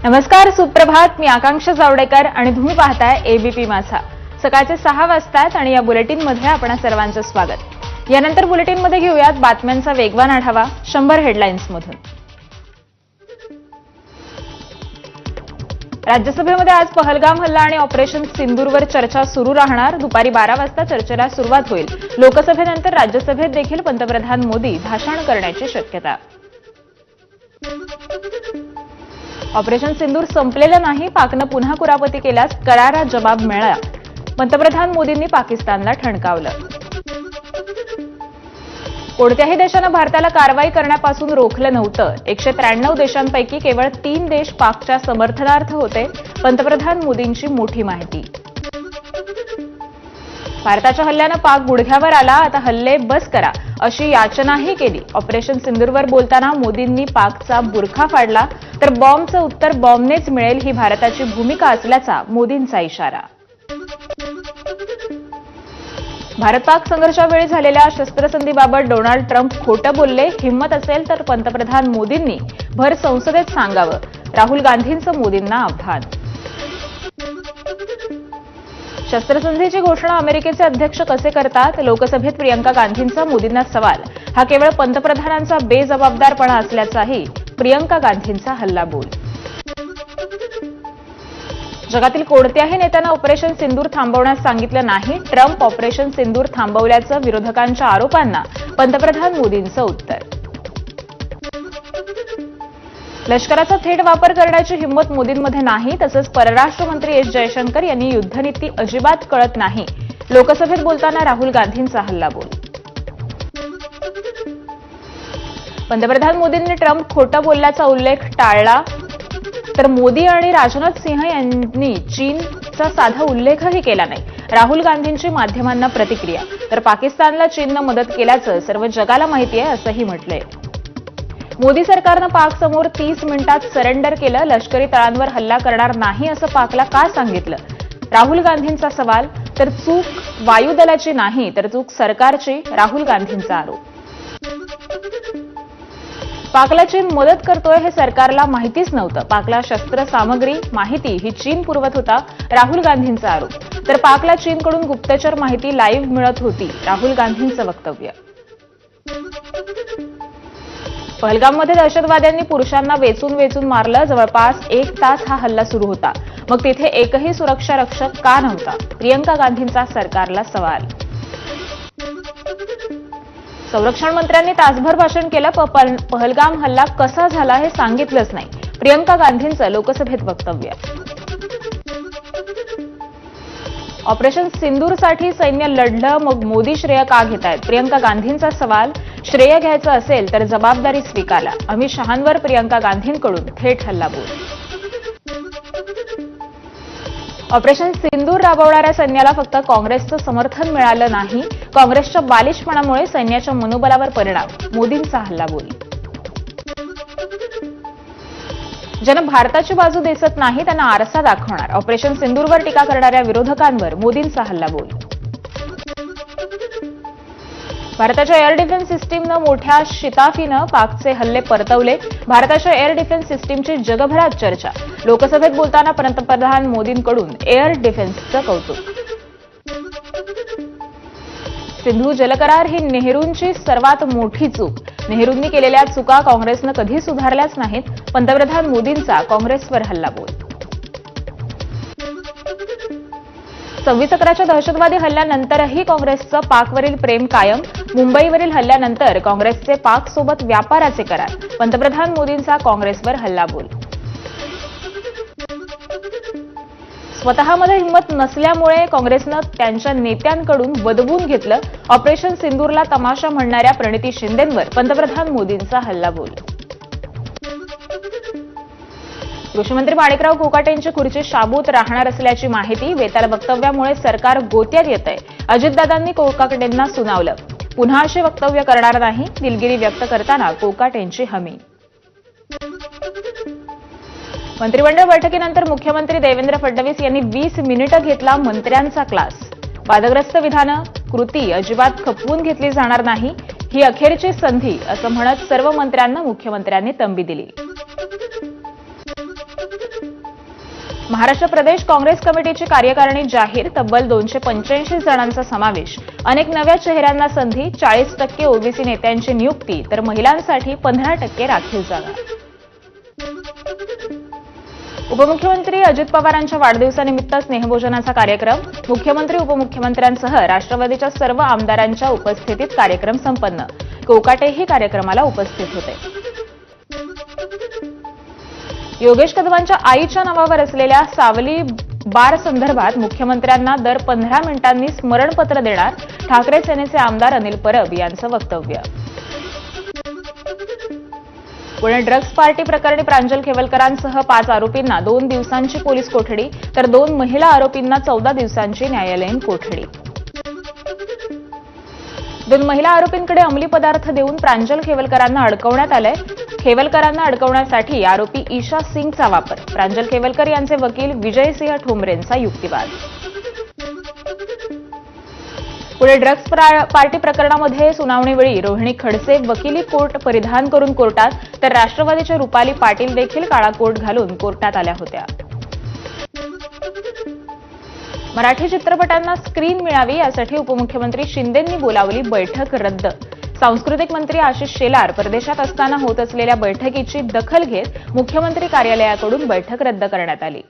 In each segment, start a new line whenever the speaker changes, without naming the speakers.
नमस्कार, सुप्रभात. मी आकांक्षा जावडेकर आणि तुम्ही पाहताय एबीपी माझा. सकाळचे 6 वाजतात आणि या बुलेटिनमध्ये आपणा सर्वांचं स्वागत. यानंतर बुलेटिनमध्ये घेऊयात बातम्यांचा वेगवान आढावा 100 हेडलाईन्समधून. राज्यसभेमध्ये आज पहलगाम हल्ला आणि ऑपरेशन सिंदूरवर चर्चा सुरू राहणार. दुपारी 12 वाजता चर्चेला सुरुवात होईल. लोकसभेनंतर राज्यसभेत देखील पंतप्रधान मोदी भाषण करण्याची शक्यता. ऑपरेशन सिंदूर संपलेलं नाही. पाकनं पुन्हा कुरापती केल्यास करारा जबाब मिळाला. पंतप्रधान मोदींनी पाकिस्तानला ठणकावलं. कोणत्याही देशानं भारताला कारवाई करण्यापासून रोखलं नव्हतं. 193 देशांपैकी केवळ 3 देश पाकच्या समर्थनार्थ होते. पंतप्रधान मोदींची मोठी माहिती. भारताच्या हल्ल्यानं पाक गुडघ्यावर आला. आता हल्ले बस करा अशी याचनाही केली. ऑपरेशन सिंदूरवर बोलताना मोदींनी पाकचा बुरखा फाडला. तर बॉम्बचं उत्तर बॉम्बनेच मिळेल ही भारताची भूमिका असल्याचा मोदींचा इशारा. भारत पाक संघर्षावेळी झालेल्या शस्त्रसंधीबाबत डोनाल्ड ट्रम्प खोटं बोलले. हिंमत असेल तर पंतप्रधान मोदींनी भर संसदेत सांगावं. राहुल गांधींचं मोदींना आव्हान. शस्त्रसंधीची घोषणा अमेरिकेचे अध्यक्ष कसे करतात? लोकसभेत प्रियंका गांधींचा मोदींना सवाल. हा केवळ पंतप्रधानांचा बेजबाबदारपणा असल्याचाही प्रियंका गांधींचा हल्लाबोल. जगातील कोणत्याही नेत्यानं ऑपरेशन सिंदूर थांबवण्यास सांगितलं नाही. ट्रम्प ऑपरेशन सिंदूर थांबवल्याचं विरोधकांच्या आरोपांना पंतप्रधान मोदींचं उत्तर. लष्कराचा थेट वापर करण्याची हिंमत मोदींमध्ये नाही. तसंच परराष्ट्र मंत्री एस जयशंकर यांनी युद्धनीती अजिबात कळत नाही. लोकसभेत बोलताना राहुल गांधींचा हल्लाबोल. पंतप्रधान मोदींनी ट्रम्प खोटं बोलल्याचा उल्लेख टाळला. तर मोदी आणि राजनाथ सिंह यांनी चीनचा साधा उल्लेखही केला नाही. राहुल गांधींची माध्यमांना प्रतिक्रिया. तर पाकिस्तानला चीननं मदत केल्याचं सर्व जगाला माहिती आहे असंही म्हटलंय. मोदी सरकारनं पाकसमोर 30 मिनिटात सरेंडर केलं. लष्करी तळांवर हल्ला करणार नाही असं पाकला का सांगितलं? राहुल गांधींचा सवाल. तर चूक वायुदलाची नाही तर चूक सरकारची. राहुल गांधींचा आरोप. पाकला चीन मदत करतोय हे सरकारला माहितीच नव्हतं. पाकला शस्त्रसामग्री माहिती ही चीन पुरवत होता. राहुल गांधींचा आरोप. तर पाकला चीनकडून गुप्तचर माहिती लाईव्ह मिळत होती. राहुल गांधींचं वक्तव्य. पहलगाममध्ये दहशतवाद्यांनी पुरुषांना वेचून मारलं. जवळपास 1 तास हा हल्ला सुरू होता. मग तिथे एकही सुरक्षा रक्षक का नव्हता? प्रियंका गांधींचा सरकारला सवाल. संरक्षण मंत्र्यांनी तासभर भाषण केलं. पहलगाम हल्ला कसा झाला हे सांगितलंच नाही. प्रियंका गांधींचं लोकसभेत वक्तव्य. ऑपरेशन सिंदूरसाठी सैन्य लढलं मग मोदी श्रेय का घेतायत? प्रियंका गांधींचा सवाल. श्रेय घ्यायचं असेल तर जबाबदारी स्वीकारा. अमित शहांवर प्रियंका गांधींकडून थेट हल्लाबोल. ऑपरेशन सिंदूर राबवणाऱ्या सैन्याला फक्त काँग्रेसचं समर्थन मिळालं नाही. काँग्रेसच्या बालिशपणामुळे सैन्याच्या मनोबलावर परिणाम. मोदींचा हल्लाबोल. ज्यांना भारताची बाजू दिसत नाही त्यांना आरसा दाखवणार. ऑपरेशन सिंदूरवर टीका करणाऱ्या विरोधकांवर मोदींचा हल्लाबोल. भारताच्या एअर डिफेन्स सिस्टीमनं मोठ्या शिताफीनं पाकचे हल्ले परतवले. भारताच्या एअर डिफेन्स सिस्टीमची जगभरात चर्चा. लोकसभेत बोलताना पंतप्रधान मोदींकडून एअर डिफेन्सचं कौतुक. सिंधू जलकरार ही नेहरूंची सर्वात मोठी चूक. नेहरूंनी केलेल्या चुका काँग्रेसनं कधी सुधारल्याच नाहीत. पंतप्रधान मोदींचा काँग्रेसवर हल्लाबोल. 26 अकराच्या दहशतवादी हल्ल्यानंतरही काँग्रेसचं पाकवरील प्रेम कायम. मुंबईवरील हल्ल्यानंतर काँग्रेसचे पाकसोबत व्यापाराचे करार. पंतप्रधान मोदींचा काँग्रेसवर हल्लाबोल. स्वतःमध्ये हिंमत नसल्यामुळे काँग्रेसनं त्यांच्या नेत्यांकडून वदवून घेतलं. ऑपरेशन सिंदूरला तमाशा म्हणणाऱ्या प्रणिती शिंदेंवर पंतप्रधान मोदींचा हल्लाबोल. कृषीमंत्री माणिकराव कोकाटेंची खुर्ची शाबूत राहणार असल्याची माहिती. बेताल वक्तव्यामुळे सरकार गोत्यात येतंय. अजितदादांनी कोकाटेंना सुनावलं. पुन्हा अशी वक्तव्य करणार नाही. दिलगिरी व्यक्त करताना कोकाटेंची हमी. मंत्रिमंडळ बैठकीनंतर मुख्यमंत्री देवेंद्र फडणवीस यांनी 20 मिनिटं घेतला मंत्र्यांचा क्लास. वादग्रस्त विधानं कृती अजिबात खपवून घेतली जाणार नाही. ही अखेरची संधी असं म्हणत सर्व मंत्र्यांना मुख्यमंत्र्यांनी तंबी दिली. महाराष्ट्र प्रदेश काँग्रेस कमिटीची कार्यकारिणी जाहीर, तब्बल 285 जणांचा समावेश, अनेक नव्या चेहऱ्यांना संधी, 40% ओबीसी नेत्यांची नियुक्ती, तर महिलांसाठी 15% राखीव जागा. उपमुख्यमंत्री अजित पवारांच्या वाढदिवसानिमित्त स्नेहभोजनाचा कार्यक्रम, मुख्यमंत्री उपमुख्यमंत्र्यांसह राष्ट्रवादीच्या सर्व आमदारांच्या उपस्थितीत कार्यक्रम संपन्न. कोकाटेही कार्यक्रमाला उपस्थित होते. योगेश कदमांच्या आईच्या नावावर असलेल्या सावली बार संदर्भात मुख्यमंत्र्यांना दर 15 मिनिटांनी स्मरणपत्र देणार, ठाकरे सेनेचे आमदार अनिल परब यांचं वक्तव्य. पुणे ड्रग्ज पार्टी प्रकरणी प्रांजल खेवलकरांसह 5 आरोपींना 2 दिवसांची पोलीस कोठडी, तर 2 महिला आरोपींना 14 दिवसांची न्यायालयीन कोठडी. 2 महिला आरोपींकडे अंमली पदार्थ देऊन प्रांजल खेवलकरांना अडकवण्यात आलंय. खेवलकरांना अडकवण्यासाठी आरोपी ईशा सिंगचा वापर, प्रांजल खेवलकर यांचे वकील विजयसिंह ठोंबरेंचा युक्तिवाद. पुढे ड्रग्ज पार्टी प्रकरणामध्ये सुनावणीवेळी रोहिणी खडसे वकिली कोट परिधान करून कोर्टात, तर राष्ट्रवादीच्या रुपाली पाटील देखील काळा कोट घालून कोर्टात आल्या होत्या. मराठी चित्रपटांना स्क्रीन मिळावी यासाठी उपमुख्यमंत्री शिंदेंनी बोलावली बैठक रद्द. सांस्कृतिक मंत्री आशिष शेलार परदेशात असताना होत असलेल्या बैठकीची दखल घेत मुख्यमंत्री कार्यालयाकडून बैठक रद्द करण्यात आली.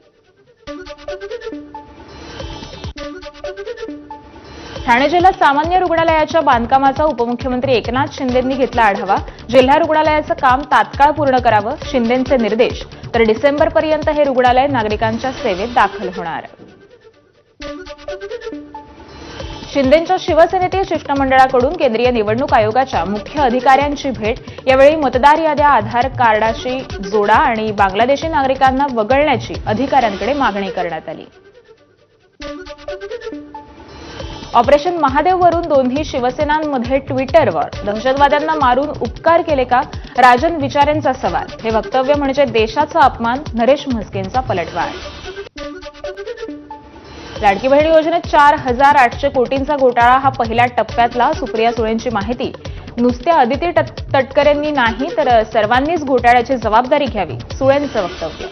ठाणे जिल्हा सामान्य रुग्णालयाच्या बांधकामाचा उपमुख्यमंत्री एकनाथ शिंदेंनी घेतला आढावा. जिल्हा रुग्णालयाचं काम तात्काळ पूर्ण करावं, शिंदेंचे निर्देश. तर डिसेंबरपर्यंत हे रुग्णालय नागरिकांच्या सेवेत दाखल होणार. शिंदेंच्या शिवसेनेतील शिष्टमंडळाकडून केंद्रीय निवडणूक आयोगाच्या मुख्य अधिकाऱ्यांची भेट. यावेळी मतदार याद्या आधार कार्डाशी जोडा आणि बांगलादेशी नागरिकांना वगळण्याची अधिकाऱ्यांकडे मागणी करण्यात आली. ऑपरेशन महादेववरून दोन्ही शिवसेनांमध्ये ट्विटरवर दहशतवाद्यांना मारून उपकार केले का? राजन विचारेंचा सवाल. हे वक्तव्य म्हणजे देशाचा अपमान, नरेश म्हस्केंचा पलटवार. लाडकी बहीण योजनेत 4,800 कोटींचा घोटाळा हा पहिल्या टप्प्यातला, सुप्रिया सुळेंची माहिती. नुसत्या अदिती तटकरेंनी नाही तर सर्वांनीच घोटाळ्याची जबाबदारी घ्यावी, सुळेंचं वक्तव्य.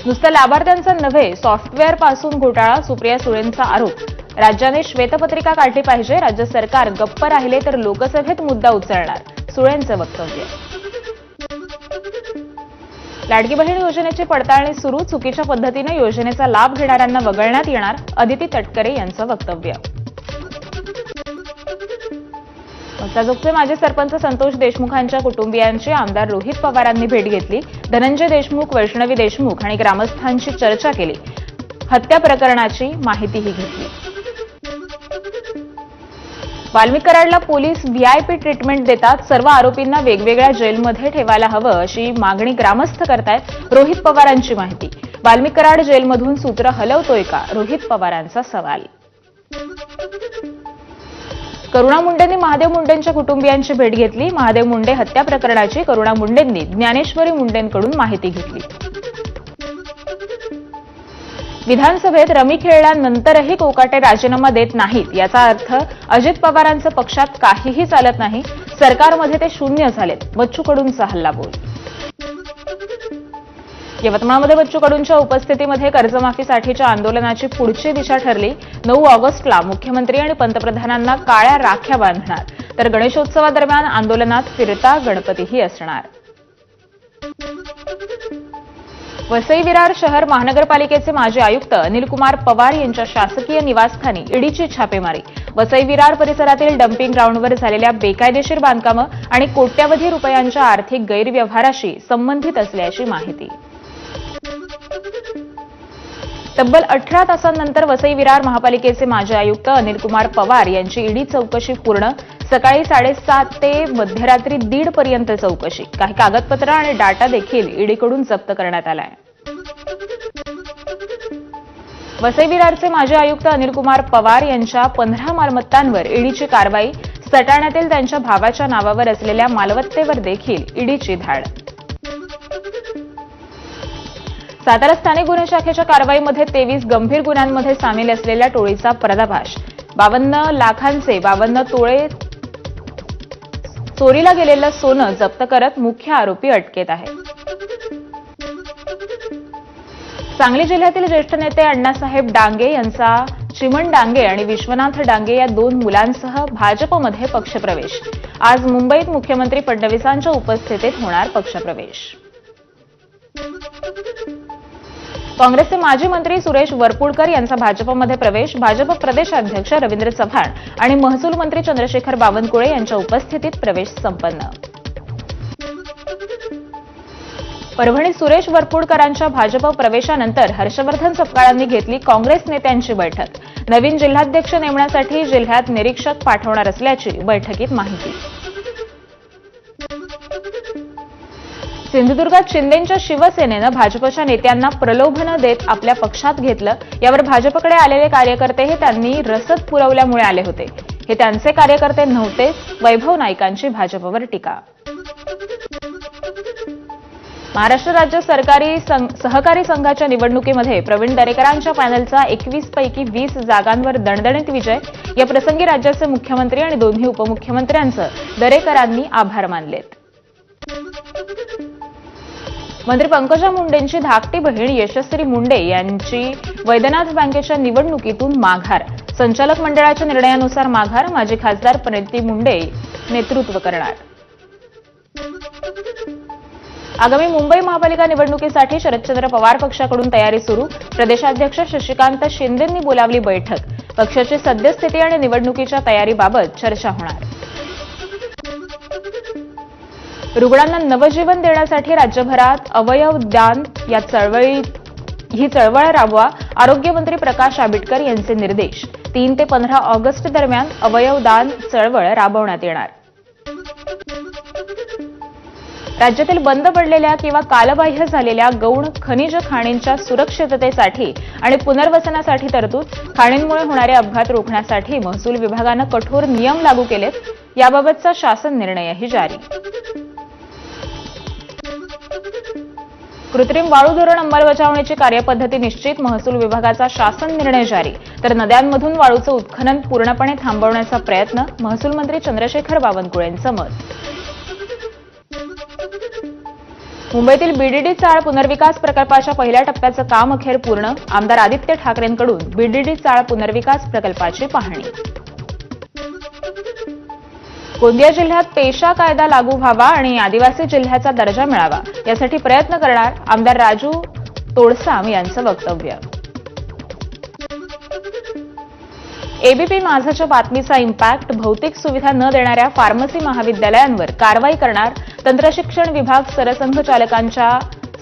नुसत्या लाभार्थ्यांचा नव्हे, सॉफ्टवेअरपासून घोटाळा, सुप्रिया सुळेंचा आरोप. राज्याने श्वेतपत्रिका काढली पाहिजे, राज्य सरकार गप्प राहिले तर लोकसभेत मुद्दा उचलणार, सुळेंचं वक्तव्य. लाडकी बहीण योजनेची पडताळणी सुरू, चुकीच्या पद्धतीने योजनेचा लाभ घेणाऱ्यांना वगळण्यात येणार, अदिती तटकरे यांचं वक्तव्य. मस्ताजोगचे माजी सरपंच संतोष देशमुखांच्या कुटुंबियांची आमदार रोहित पवारांनी भेट घेतली. धनंजय देशमुख, वैष्णवी देशमुख आणि ग्रामस्थांशी चर्चा केली. हत्या प्रकरणाची माहितीही घेतली. वाल्मिक कराडला पोलीस व्हीआयपी ट्रीटमेंट देतात, सर्व आरोपींना वेगवेगळ्या जेलमध्ये ठेवायला हवं अशी मागणी ग्रामस्थ करतायत, रोहित पवारांची माहिती. वाल्मिक कराड जेलमधून सूत्र हलवतोय का? रोहित पवारांचा सवाल. करुणा मुंडेंनी महादेव मुंडेंच्या कुटुंबियांची भेट घेतली. महादेव मुंडे हत्या प्रकरणाची करुणा मुंडेंनी ज्ञानेश्वरी मुंडेंकडून माहिती घेतली. विधानसभेत रमी खेळल्यानंतरही कोकाटे राजीनामा देत नाहीत, याचा अर्थ अजित पवारांचं पक्षात काहीही चालत नाही, सरकारमध्ये ते शून्य झालेत, बच्चू कडूंचा हल्लाबोल. यवतमाळमध्ये बच्चू कडूंच्या उपस्थितीमध्ये कर्जमाफीसाठीच्या आंदोलनाची पुढची दिशा ठरली. 9 ऑगस्टला मुख्यमंत्री आणि पंतप्रधानांना काळ्या राख्या बांधणार, तर गणेशोत्सवादरम्यान आंदोलनात फिरता गणपतीही असणार. वसई विरार शहर महानगरपालिकेचे माजी आयुक्त अनिल कुमार पवार यांच्या शासकीय निवासस्थानी ईडीची छापेमारी. वसई विरार परिसरातील डम्पिंग ग्राउंडवर झालेल्या बेकायदेशीर बांधकामं आणि कोट्यवधी रुपयांच्या आर्थिक गैरव्यवहाराशी संबंधित असल्याची माहिती. तब्बल 18 तासांनंतर वसई विरार महापालिकेचे माजी आयुक्त अनिल कुमार पवार यांची ईडी चौकशी पूर्ण. सकाळी 7:30 ते मध्यरात्री 1:30 पर्यंत चौकशी. काही कागदपत्र आणि डाटा देखील ईडीकडून जप्त करण्यात आलाय. वसई विरारचे माजी आयुक्त अनिल कुमार पवार यांच्या 15 मालमत्तांवर ईडीची कारवाई. सटाण्यातील त्यांच्या भावाच्या नावावर असलेल्या मालमत्तेवर देखील ईडीची धाड. सातारा स्थानिक गुन्हे शाखेच्या कारवाईमध्ये 23 गंभीर गुन्ह्यांमध्ये सामील असलेल्या टोळीचा पर्दाफाश. 52 लाखांचे 52 तोळे चोरीला गेलेलं सोनं जप्त करत मुख्य आरोपी अटकेत आहे. सांगली जिल्ह्यातील ज्येष्ठ नेते अण्णासाहेब डांगे यांचा चिमण डांगे आणि विश्वनाथ डांगे या 2 मुलांसह भाजपमध्ये पक्षप्रवेश. आज मुंबईत मुख्यमंत्री फडणवीसांच्या उपस्थितीत होणार पक्षप्रवेश. काँग्रेसचे माजी मंत्री सुरेश वरपुडकर यांचा भाजपमध्ये प्रवेश. भाजप प्रदेशाध्यक्ष रवींद्र चव्हाण आणि महसूल मंत्री चंद्रशेखर बावनकुळे यांच्या उपस्थितीत प्रवेश संपन्न. परभणीत सुरेश वरपुडकरांच्या भाजप प्रवेशानंतर हर्षवर्धन सपकाळांनी घेतली काँग्रेस नेत्यांची बैठक. नवीन जिल्हाध्यक्ष नेमण्यासाठी जिल्ह्यात निरीक्षक पाठवणार असल्याची बैठकीत माहिती. सिंधुदुर्गात शिंदेंच्या शिवसेनेनं भाजपच्या नेत्यांना प्रलोभनं देत आपल्या पक्षात घेतलं. यावर भाजपकडे आलेले कार्यकर्ते हे त्यांनी रसद पुरवल्यामुळे आले होते. हे त्यांचे कार्यकर्ते नव्हते. वैभव नाईकांची भाजपवर टीका. महाराष्ट्र राज्य सहकारी संघाच्या निवडणुकीमध्ये प्रवीण दरेकरांच्या पॅनलचा 21 पैकी 20 जागांवर दणदणीत विजय. या प्रसंगी राज्याचे मुख्यमंत्री आणि दोन्ही उपमुख्यमंत्र्यांचं दरेकरांनी आभार मानलेत. मंत्री पंकजा मुंडेंची धाकटी बहीण यशस्वी मुंडे यांची वैद्यनाथ बँकेच्या निवडणुकीतून माघार. संचालक मंडळाच्या निर्णयानुसार माघार. माजी खासदार प्रणिती मुंडे नेतृत्व करणार. आगामी मुंबई महापालिका निवडणुकीसाठी शरदचंद्र पवार पक्षाकडून तयारी सुरू. प्रदेशाध्यक्ष शशिकांत शिंदेंनी बोलावली बैठक. पक्षाची सद्यस्थिती आणि निवडणुकीच्या तयारीबाबत चर्चा होणार. रुग्णांना नवजीवन देण्यासाठी राज्यभरात अवयव दान या ही चळवळ राबवा. आरोग्यमंत्री प्रकाश आंबेडकर यांचे निर्देश. 3 ते 15 ऑगस्ट दरम्यान अवयव दान चळवळ राबवण्यात येणार. राज्यातील बंद पडलेल्या किंवा कालबाह्य झालेल्या गौण खनिज खाणींच्या सुरक्षिततेसाठी आणि पुनर्वसनासाठी तरतूद. खाणींमुळे होणारे अपघात रोखण्यासाठी महसूल विभागानं कठोर नियम लागू केलेत. याबाबतचा शासन निर्णयही जारी. कृत्रिम वाळू धोरण अंमलबजावणीची कार्यपद्धती निश्चित. महसूल विभागाचा शासन निर्णय जारी. तर नद्यांमधून वाळूचं उत्खनन पूर्णपणे थांबवण्याचा प्रयत्न. महसूल मंत्री चंद्रशेखर बावनकुळेंचं मत. मुंबईतील बीडीडी चाळ पुनर्विकास प्रकल्पाच्या पहिल्या टप्प्याचं काम अखेर पूर्ण. आमदार आदित्य ठाकरेंकडून बीडीडी चाळ पुनर्विकास प्रकल्पाची पाहणी. गोंदिया जिल्ह्यात पेशा कायदा लागू व्हावा आणि आदिवासी जिल्ह्याचा दर्जा मिळावा यासाठी प्रयत्न करणार. आमदार राजू तोडसाम यांचं वक्तव्य. एबीपी माझाच्या बातमीचा इम्पॅक्ट. भौतिक सुविधा न देणाऱ्या फार्मसी महाविद्यालयांवर कारवाई करणार. तंत्रशिक्षण विभाग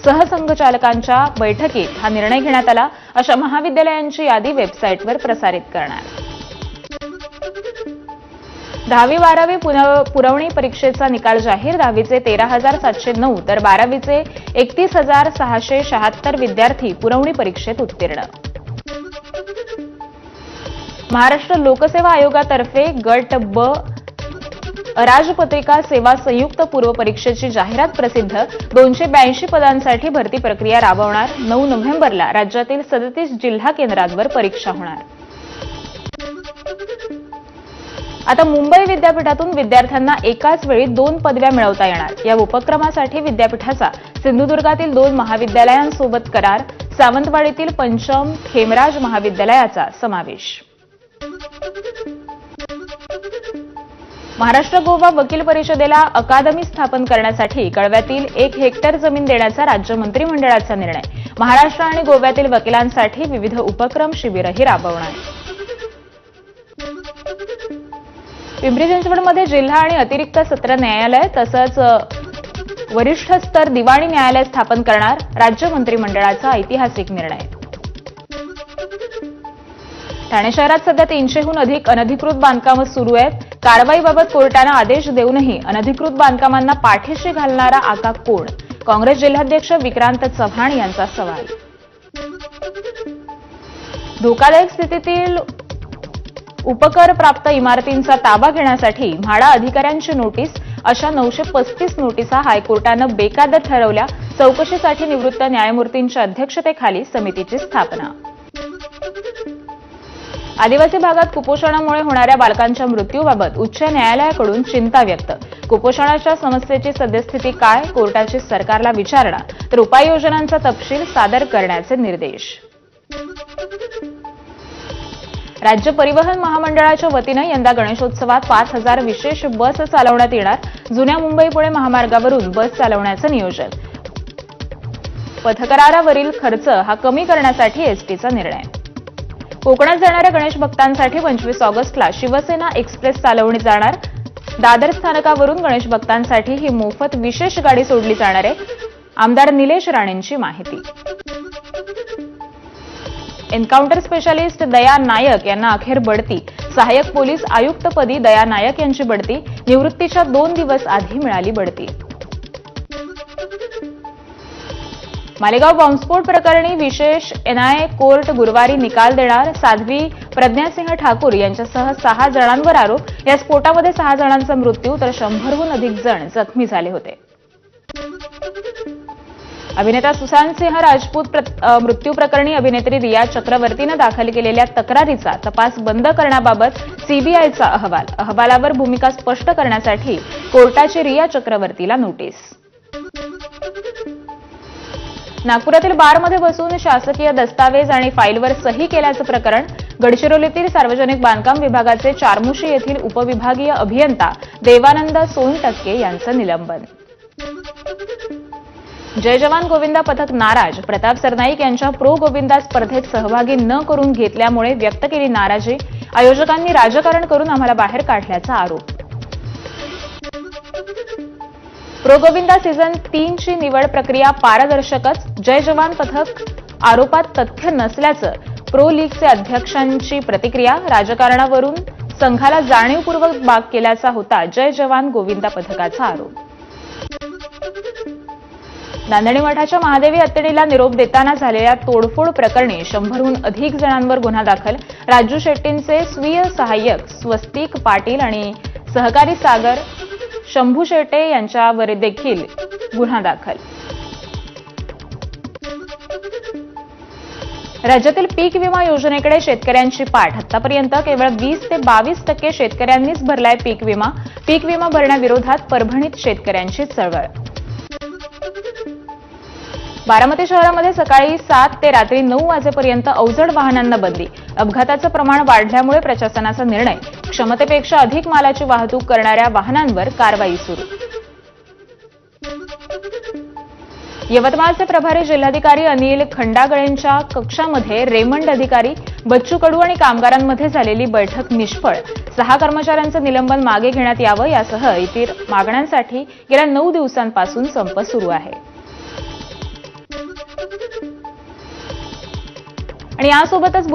सहसंघचालकांच्या बैठकीत हा निर्णय घेण्यात आला. अशा महाविद्यालयांची यादी वेबसाईटवर प्रसारित करणार. 10वी-12वी पुरवणी परीक्षेचा निकाल जाहीर. 10वीचे 13,709 तर 12वीचे 31,676 विद्यार्थी पुरवणी परीक्षेत उत्तीर्ण. महाराष्ट्र लोकसेवा आयोगातर्फे गट ब अराजपत्रिका सेवा संयुक्त पूर्व परीक्षेची जाहिरात प्रसिद्ध. 282 पदांसाठी भरती प्रक्रिया राबवणार. 9 नोव्हेंबरला राज्यातील 37 जिल्हा केंद्रांवर परीक्षा होणार. आता मुंबई विद्यापीठातून विद्यार्थ्यांना एकाच वेळी 2 पदव्या मिळवता येणार. या उपक्रमासाठी विद्यापीठाचा सिंधुदुर्गातील 2 महाविद्यालयांसोबत करार. सावंतवाडीतील पंचम खेमराज महाविद्यालयाचा समावेश. महाराष्ट्र गोवा वकील परिषदेला अकादमी स्थापन करण्यासाठी कळव्यातील 1 हेक्टर जमीन देण्याचा राज्य मंत्रिमंडळाचा निर्णय. महाराष्ट्र आणि गोव्यातील वकिलांसाठी विविध उपक्रम शिबिरही राबवणार. पिंपरी चिंचवडमध्ये जिल्हा आणि अतिरिक्त सत्र न्यायालय तसंच वरिष्ठ स्तर दिवाणी न्यायालय स्थापन करणार. राज्य मंत्रिमंडळाचा ऐतिहासिक निर्णय. ठाणे शहरात सध्या 300हून अधिक अनधिकृत बांधकामं सुरू आहेत. कारवाईबाबत कोर्टानं आदेश देऊनही अनधिकृत बांधकामांना पाठीशी घालणारा आका कोण? काँग्रेस जिल्हाध्यक्ष विक्रांत चव्हाण यांचा सवाल. धोकादायक स्थितीतील उपकर प्राप्त इमारतींचा ताबा घेण्यासाठी म्हाडा अधिकाऱ्यांची नोटीस. अशा 935 नोटिसा हायकोर्टानं बेकायदा ठरवल्या. चौकशीसाठी निवृत्त न्यायमूर्तींच्या अध्यक्षतेखाली समितीची स्थापना. आदिवासी भागात कुपोषणामुळे होणाऱ्या बालकांच्या मृत्यूबाबत उच्च न्यायालयाकडून चिंता व्यक्त. कुपोषणाच्या समस्येची सद्यस्थिती काय, कोर्टाची सरकारला विचारणा, तर उपाययोजनांचा तपशील सादर करण्याचे निर्देश. राज्य परिवहन महामंडळाच्या वतीनं यंदा गणेशोत्सवात 5,000 विशेष बस चालवण्यात येणार. जुन्या मुंबई पुणे महामार्गावरून बस चालवण्याचं नियोजन. पथकरारावरील खर्च हा कमी करण्यासाठी एसटीचा निर्णय. कोकणात जाणाऱ्या गणेश भक्तांसाठी 25 ऑगस्टला शिवसेना एक्सप्रेस चालवणी जाणार. दादर स्थानकावरून गणेश भक्तांसाठी ही मोफत विशेष गाडी सोडली जाणार आहे. आमदार निलेश राणेंची माहिती. एन्काउंटर स्पेशालिस्ट दया नायक यांना अखेर बढती. सहाय्यक पोलीस आयुक्तपदी दया नायक यांची बढती. निवृत्तीच्या 2 दिवस आधी मिळाली बढती. मालेगाव बॉम्बस्फोट प्रकरणी विशेष एनआयए कोर्ट गुरुवारी निकाल देणार. साध्वी प्रज्ञासिंह ठाकूर यांच्यासह 6 जणांवर आरोप. या स्फोटामध्ये 6 जणांचा मृत्यू तर 100हून अधिक जण जखमी झाले होते. अभिनेता सुशांत सिंह राजपूत मृत्यू प्रकरणी अभिनेत्री रिया चक्रवर्तीनं दाखल केलेल्या तक्रारीचा तपास बंद करण्याबाबत सीबीआयचा अहवाल. अहवालावर भूमिका स्पष्ट करण्यासाठी कोर्टाची रिया चक्रवर्तीला नोटीस. नागपुरातील बारमध्ये बसून शासकीय दस्तावेज आणि फाईलवर सही केल्याचं प्रकरण. गडचिरोलीतील सार्वजनिक बांधकाम विभागाचे चारमुशी येथील उपविभागीय अभियंता देवानंद सोनटक्के यांचं निलंबन. जय जवान गोविंदा पथक नाराज. प्रताप सरनाईक यांच्या प्रो गोविंदा स्पर्धेत सहभागी न करून घेतल्यामुळे व्यक्त केली नाराजी. आयोजकांनी राजकारण करून आम्हाला बाहेर काढल्याचा आरोप. प्रो गोविंदा सीझन 3 ची निवड प्रक्रिया पारदर्शकच. जय जवान पथक आरोपात तथ्य नसल्याचं प्रो लीगचे अध्यक्षांची प्रतिक्रिया. राजकारणावरून संघाला जाणीवपूर्वक बाग केल्याचा होता जय जवान गोविंदा पथकाचा आरोप. नांदणी मठाच्या महादेवी अत्तणीला निरोप देताना झालेल्या तोडफोड प्रकरणी 100हून अधिक जणांवर गुन्हा दाखल. राजू शेट्टींचे स्वीय सहाय्यक स्वस्तिक पाटील आणि सहकारी सागर शंभू शेटे यांच्यावर देखील गुन्हा दाखल. राज्यातील पीक विमा योजनेकडे शेतकऱ्यांची पाठ. आतापर्यंत केवळ 20 ते 22% शेतकऱ्यांनीच भरलाय पीक विमा. पीक विमा भरण्याविरोधात परभणीत शेतकऱ्यांची चळवळ. बारामती शहरामध्ये सकाळी 7 ते रात्री 9 वाजेपर्यंत अवजड वाहनांना बंदी. अपघाताचं प्रमाण वाढल्यामुळे प्रशासनाचा निर्णय. क्षमतेपेक्षा अधिक मालाची वाहतूक करणाऱ्या वाहनांवर कारवाई सुरू. यवतमाळचे प्रभारी जिल्हाधिकारी अनिल खंडागळेंच्या कक्षामध्ये रेमंड अधिकारी, बच्चू कडू आणि कामगारांमध्ये झालेली बैठक निष्फळ. 6 कर्मचाऱ्यांचं निलंबन मागे घेण्यात यावं यासह इतर मागण्यांसाठी गेल्या 9 दिवसांपासून संप सुरू आहे. आणि यासोबतच